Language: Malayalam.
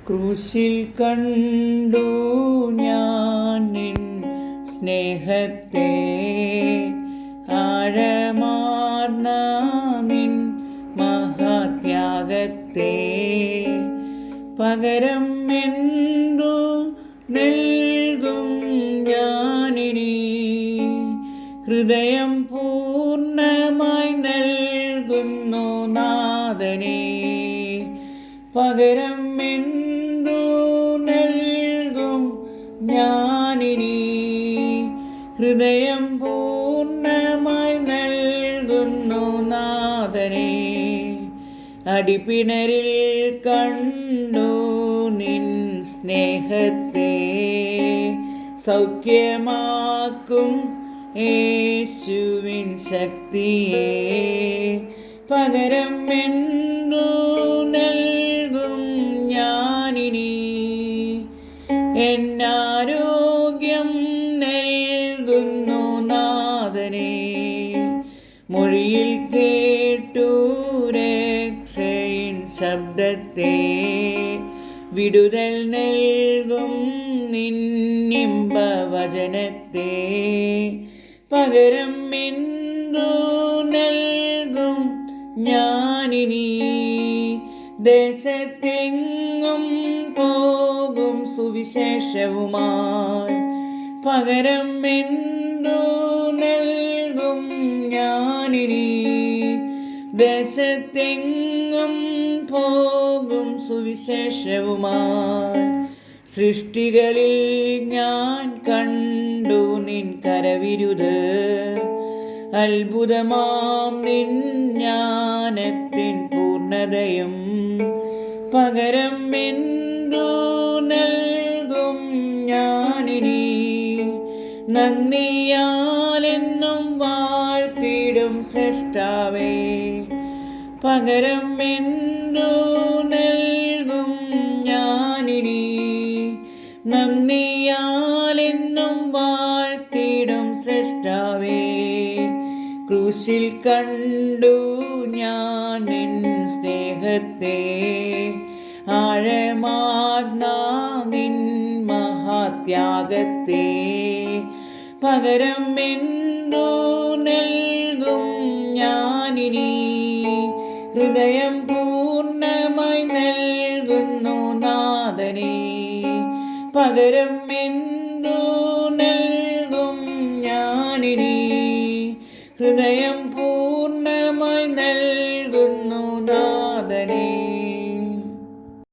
ക്രൂശിൽ കണ്ടു ഞാൻ നിൻ സ്നേഹത്തെ, ആഴമാർന്ന നിൻ മഹാത്യാഗത്തെ. പകരം എന്തു നൽകും ഞാനിനി? ഹൃദയം പൂർണ്ണമായി നൽകുന്നു നാഥനേ. പകരം എന്തു നൽകും ഞാനിനി? ഹൃദയം പൂർണ്ണമായി നൽകുന്നു നാഥനേ. അടിപ്പിണരിൽ കണ്ടു നിൻ സ്നേഹത്തെ, സൗഖ്യമാക്കും യേശുവിൻ ശക്തിയെ. പകരം എന്തു നൽകും ഞാനിനി? എന്നാരോഗ്യം നൽകുന്നു നാഥനേ. മൊഴിയിൽ കേട്ടു രക്ഷയിൻ ശബ്ദത്തെ, വിടുതൽ നൽകും നിന്നിമ്പവചനത്തെ. പകരം എന്തു നൽകും ഞാനിനി? ദേശത്തെങ്ങും പോകും സുവിശേഷവുമായി. പകരം എന്തു നൽകും ഞാനിനി? ദേശത്തെങ്ങും പോകും സുവിശേഷവുമായി. സൃഷ്ടികളിൽ ഞാൻ കണ്ടു നിൻ കരവിരുത്, അത്ഭുതമാം നിൻ ജ്ഞാനത്തിൻ പൂർണ്ണതയും. പകരം എന്തു നൽകും ഞാനിനി? നന്ദിയാലെന്നും വാഴ്ത്തിടും സൃഷ്ടാവേ. പകരം എന്തു നൽകും ഞാനിനി? നന്ദിയാലെന്നും വാഴ്ത്തിടും സൃഷ്ടാവേ. ക്രൂശിൽ കണ്ടു ഞാൻ നിൻ സ്നേഹത്തെ, ആഴമാർന്ന നിൻ മഹാത്യാഗത്തെ. പകരം എന്തു നൽകും ഞാനിനി? ഹൃദയം പൂർണ്ണമായി നൽകുന്നു നാഥനേ. പകരം